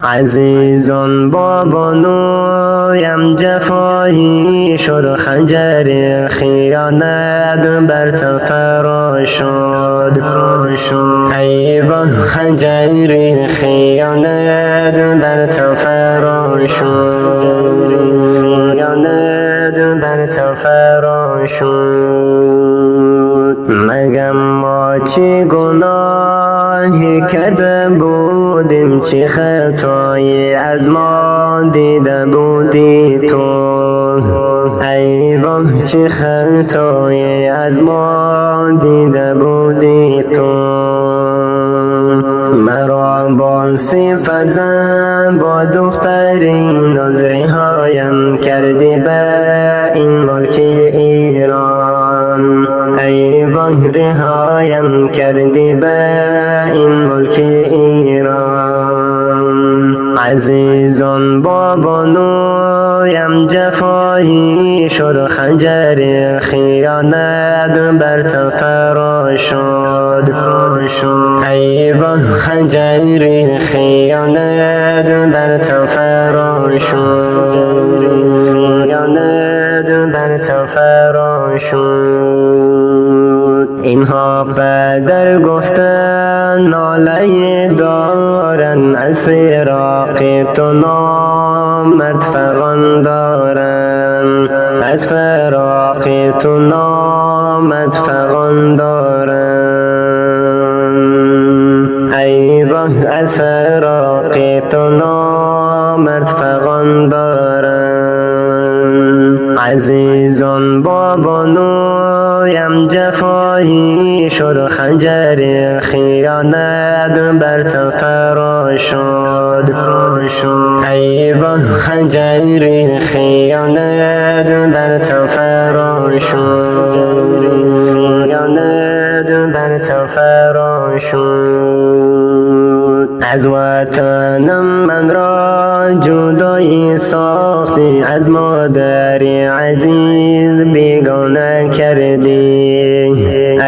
عزیزان با بانویم جفایی شد، خنجر خیانت بر تن فرا شد. ای وای خنجر خیانت بر تن فرا شد، بر تن فرا شد. مگم ما چی گناهی کرده بودیم، چی خطایی از ما دیده بودی تو. ای وای چی خطایی از ما دیده بودی تو. مرا با صفت زن با دخترین نظری هایم کردی به این ملک ایران. ای وای رهایم کردی به این ملک ایران. عزیزان با بانویم جفایی شد، خنجر خیانت بر تن فرا شد. ای وای خنجر خیانت بر تن فرا شد، بر تن فرا شد. اینها پدر گفتن ناله دارن، از فراق تو نامرد فغان دارن. از فراق تو نامرد فغان دارن. ای وای از فراق تو نامرد فغان دارن. عزیزان با بانویم جفایی شد، خنجر خیانت بر تن فرا شد. ای وای خنجر خیانت بر تن فرا شد، بر تن فرا شد. از وطنم من را جدایی ساختی، از مادر عزیز بیگانه کردی.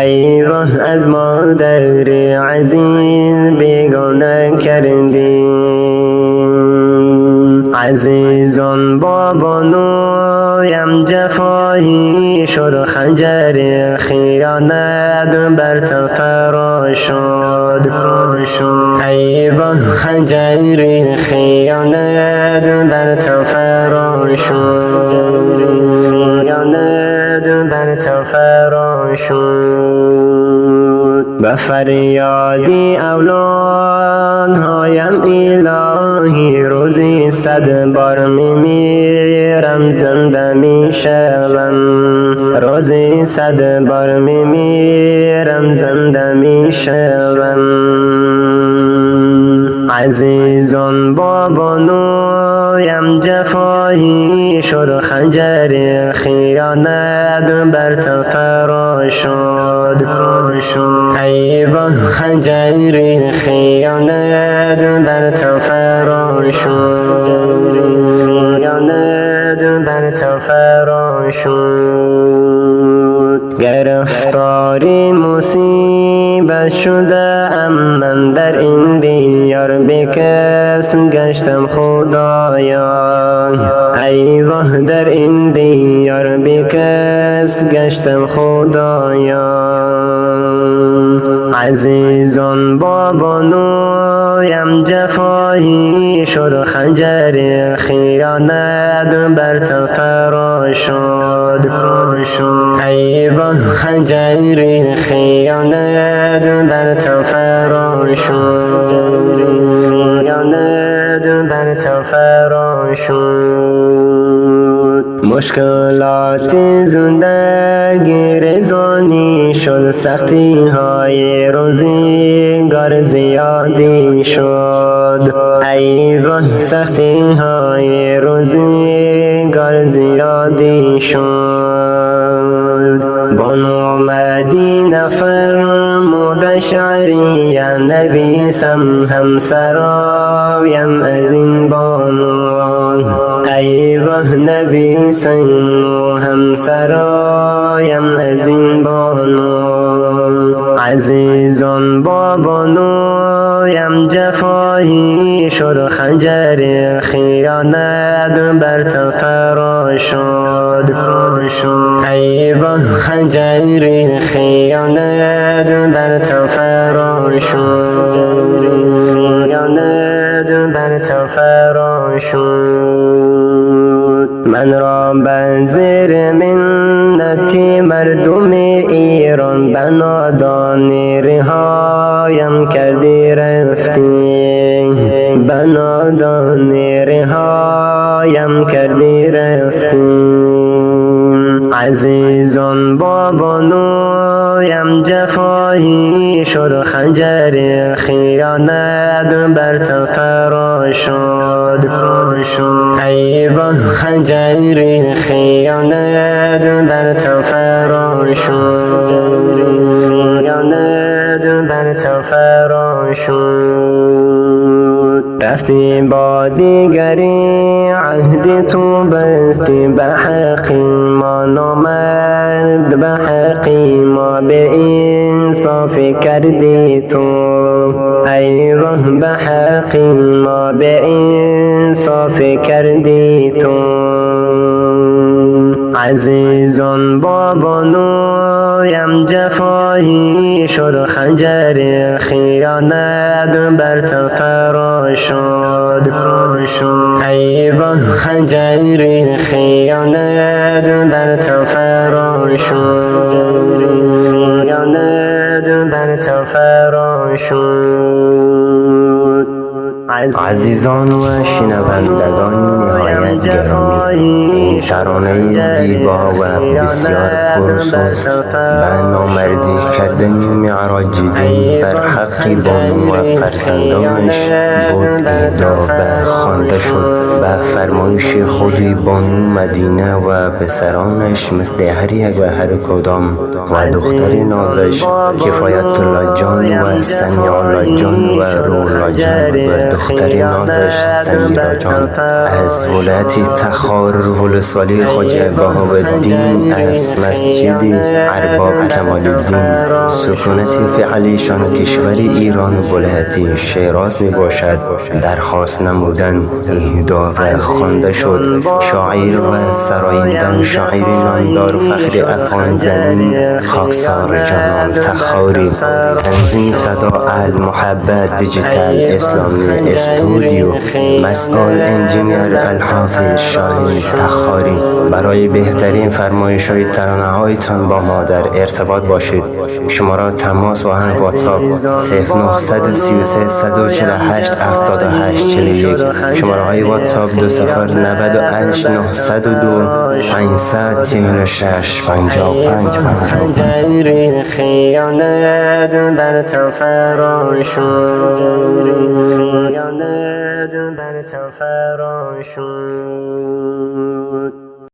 ای وای از مادر عزیز بیگانه کردی. عزیزان با بانویم جفایی شد، خنجر خیانت بر تن فرا شد. ای وای خنجر خیانت بر تن فرا شد، بر تن فرا شد. به فریادی اولادهایم الهی روزی 100 بار میمیرم زنده میشوم. روزی 100 بار میمیرم زنده میشوم. عزیزان با بانویم جفایی شد، خنجر خیانت بر تن فرا شد. ای وای خنجر خیانت بر تن فرا شد، بر تن فرا شد. گرفتاری مصیبت شده ام من در این دیار، بی کس گشتم خدایا. ای وای در این دیار بی کس گشتم خدایا. عزیزان با بانویم جفایی شد، خنجر خیانت بر تن فرا شد. ای وای خنجر خیانت بر تن فرا شد، بر تن فرا شد. مشکلات زندگی رزانی شد، سختی های روزگار زیادی شد. ای وای سختی های روزگار زیادی شد. بانو مدینه فرمود شعری نویسم همسرایم از این بانو. ای وای نویسم همسرایم از این بانو. عزیزان با بانو بنایم جفایی شد خنجر خیانت بر تفرا شد ای وای خنجر خیانت بر تفرا شد بر تفرا شد من را به زیر منتی مردم ایران به نادانی رهایم کردی رفتی به نادانی رهایم کردی رفتی عزیزان با بانویم جفایی شد خنجر خیانت بر تفرا شد ای وای خنجر خیانت بر تفرا شد بر تفرا شد رفتی با دیگری عهد تو بستی به حقی ما نامرد به حقی ما به انصاف کردی تو ای وای به حقی ما به انصاف کردی تو عزیزان با بانویم جفایی شد خنجر خیانت بر تفرا شد ای وای خنجر خیانت بر تفرا شد بر تفرا شد عزیزان و شنوندگان نهایت گرامی، این ترانه زیبا و بسیار پرسوز به نامردی کردن معراج دین بر حق بانو و فرزندانش بود اهدا و خوانده شد. به فرمایش خودی بانو مدینه و پسرانش مثل هر یک و هر کدام و دختر نازش کفایت الله جان و سمیع الله جان و روح الله جان و دختر نازش سمیرا جان از ولایت تخار ولسوالی خواجه بهاءالدین از مسجد ارباب کمال الدین سکونت فعلیشان کشور ایران و ولایت شیراز می باشد درخواست نمودن اهدا و خوانده شد. شاعر و سرایندان شاعر نامدار فخر افغان زمین خاکسار جانان تخاری تنظیم صدا المحبت دیجیتال اسلامی استودیو مسئول انجینیر الحافظ شاهین تخاری. برای بهترین فرمایش های ترانه هایتان با ما در ارتباط باشید. شماره تماس و هم واتساپ 0933 148 78 41 شماره های واتساپ 2098 902 546 55 خنجر خیانت بر تفرا شد بر تفرا شد